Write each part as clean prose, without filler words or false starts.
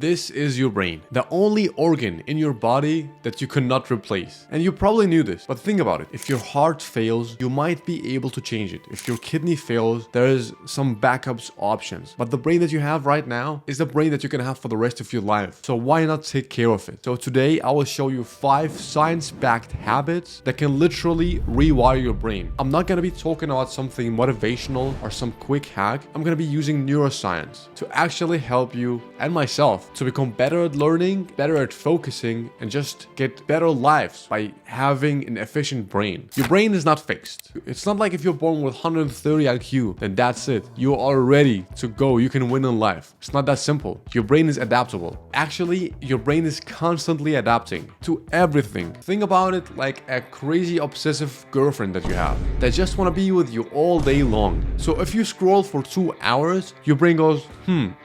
This is your brain, the only organ in your body that you cannot replace. And you probably knew this, but think about it. If your heart fails, you might be able to change it. If your kidney fails, there is some backups options. But the brain that you have right now is the brain that you can have for the rest of your life. So why not take care of it? So today I will show you 5 science-backed habits that can literally rewire your brain. I'm not going to be talking about something motivational or some quick hack. I'm going to be using neuroscience to actually help you and myself to become better at learning, better at focusing, and just get better lives by having an efficient brain. Your brain is not fixed. It's not like if you're born with 130 IQ, then that's it. You are ready to go. You can win in life. It's not that simple. Your brain is adaptable. Actually, your brain is constantly adapting to everything. Think about it like a crazy obsessive girlfriend that you have that just want to be with you all day long. So if you scroll for 2 hours, your brain goes,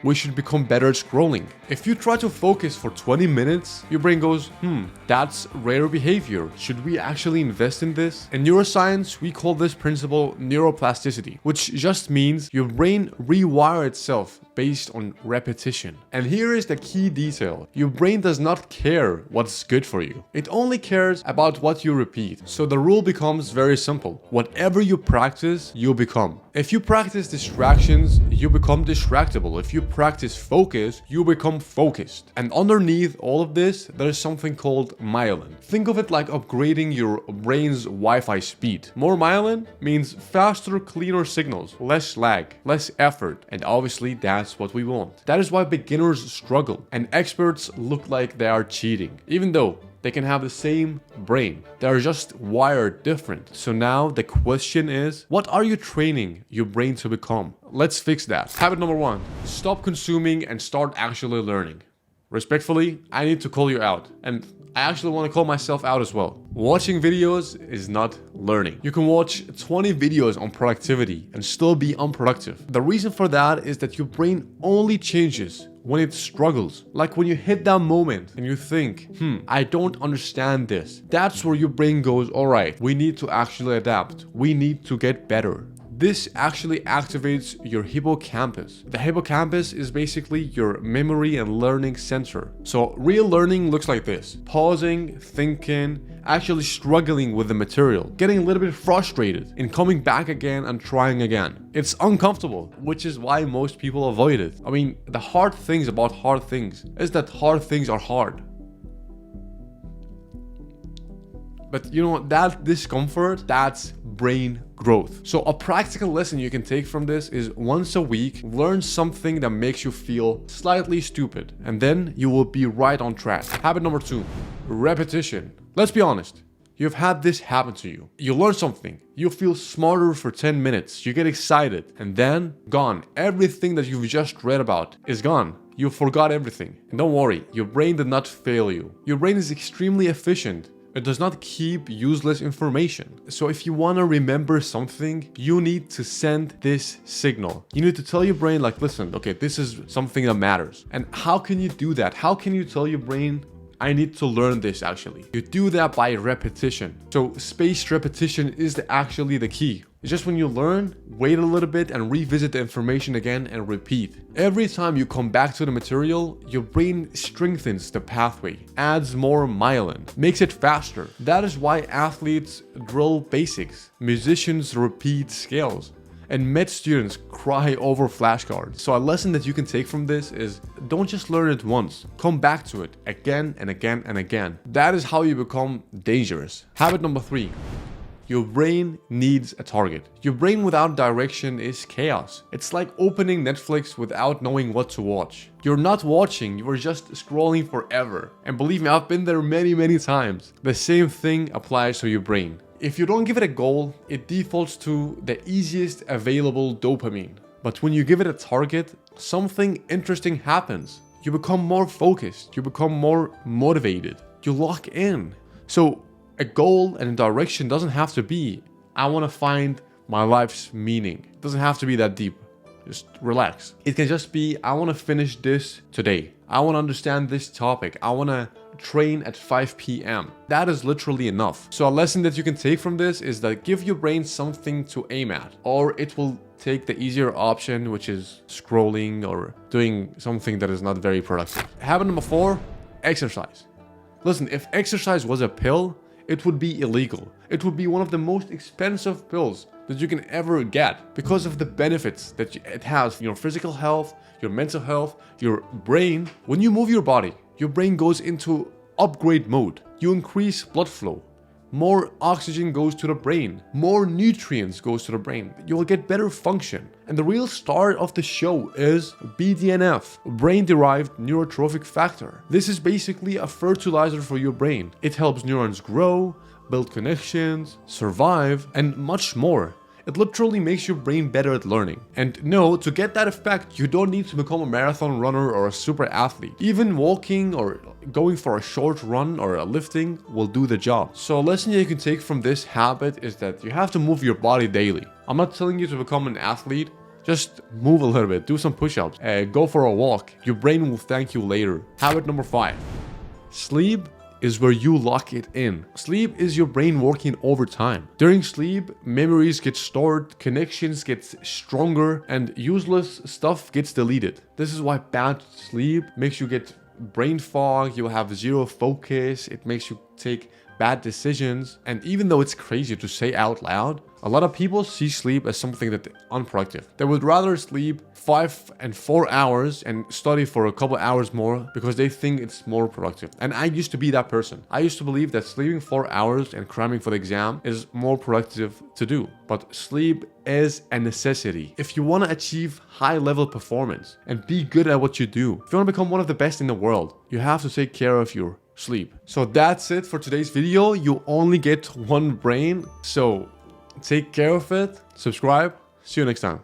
we should become better at scrolling. If you try to focus for 20 minutes, your brain goes, that's rare behavior. Should we actually invest in this? In neuroscience, we call this principle neuroplasticity, which just means your brain rewires itself based on repetition. And here is the key detail. Your brain does not care what's good for you. It only cares about what you repeat. So the rule becomes very simple. Whatever you practice, you become. If you practice distractions, you become distractible. If you practice focus, you become focused. And underneath all of this, there is something called myelin. Think of it like upgrading your brain's Wi-Fi speed. More myelin means faster, cleaner signals, less lag, less effort, and obviously that's what we want. That is why beginners struggle and experts look like they are cheating, even though they can have the same brain. They are just wired different. So now the question is, what are you training your brain to become? Let's fix that. Habit number 1, stop consuming and start actually learning. Respectfully, I need to call you out. And I actually want to call myself out as well. Watching videos is not learning. You can watch 20 videos on productivity and still be unproductive. The reason for that is that your brain only changes when it struggles. Like when you hit that moment and you think, I don't understand this. That's where your brain goes, all right, we need to actually adapt. We need to get better. This actually activates your hippocampus. The hippocampus is basically your memory and learning center. So real learning looks like this: pausing, thinking, actually struggling with the material, getting a little bit frustrated, and coming back again and trying again. It's uncomfortable, which is why most people avoid it. I mean, the hard things about hard things is that hard things are hard. But you know, that discomfort, that's brain growth. So a practical lesson you can take from this is once a week, learn something that makes you feel slightly stupid, and then you will be right on track. Habit number 2, repetition. Let's be honest. You've had this happen to you. You learn something, you feel smarter for 10 minutes, you get excited, and then gone. Everything that you've just read about is gone. You forgot everything. And don't worry, your brain did not fail you. Your brain is extremely efficient. It does not keep useless information. So if you want to remember something, you need to send this signal. You need to tell your brain like, listen, okay, this is something that matters. And how can you do that? How can you tell your brain, I need to learn this actually? You do that by repetition. So spaced repetition is actually the key. It's just when you learn, wait a little bit and revisit the information again and repeat. Every time you come back to the material, your brain strengthens the pathway, adds more myelin, makes it faster. That is why athletes drill basics, musicians repeat scales, and med students cry over flashcards. So a lesson that you can take from this is don't just learn it once. Come back to it again and again and again. That is how you become dangerous. Habit number 3. Your brain needs a target. Your brain without direction is chaos. It's like opening Netflix without knowing what to watch. You're not watching, you are just scrolling forever. And believe me, I've been there many times. The same thing applies to your brain. If you don't give it a goal, it defaults to the easiest available dopamine. But when you give it a target, something interesting happens. You become more focused, you become more motivated, you lock in. So a goal and a direction doesn't have to be, I want to find my life's meaning. It doesn't have to be that deep. Just relax. It can just be, I want to finish this today. I want to understand this topic. I want to train at 5 p.m. That is literally enough. So a lesson that you can take from this is that give your brain something to aim at, or it will take the easier option, which is scrolling or doing something that is not very productive. Habit number 4, exercise. Listen, if exercise was a pill, it would be illegal. It would be one of the most expensive pills that you can ever get because of the benefits that it has for your physical health, your mental health, your brain. When you move your body, your brain goes into upgrade mode. You increase blood flow. More oxygen goes to the brain. More nutrients goes to the brain. You will get better function. And the real star of the show is BDNF, brain-derived neurotrophic factor. This is basically a fertilizer for your brain. It helps neurons grow, build connections, survive, and much more. It literally makes your brain better at learning. And no, to get that effect, you don't need to become a marathon runner or a super athlete. Even walking or going for a short run or a lifting will do the job. So a lesson you can take from this habit is that you have to move your body daily. I'm not telling you to become an athlete. Just move a little bit, do some push-ups, go for a walk. Your brain will thank you later. Habit number 5, sleep is where you lock it in. Sleep is your brain working overtime. During sleep, memories get stored, connections get stronger, and useless stuff gets deleted. This is why bad sleep makes you get brain fog, you have zero focus, it makes you take bad decisions. And even though it's crazy to say out loud, a lot of people see sleep as something that unproductive. They would rather sleep 5 and 4 hours and study for a couple hours more because they think it's more productive. And I used to be that person. I used to believe that sleeping 4 hours and cramming for the exam is more productive to do. But sleep is a necessity. If you want to achieve high level performance and be good at what you do, if you want to become one of the best in the world, you have to take care of your sleep. So that's it for today's video. You only get one brain, so take care of it, subscribe, see you next time.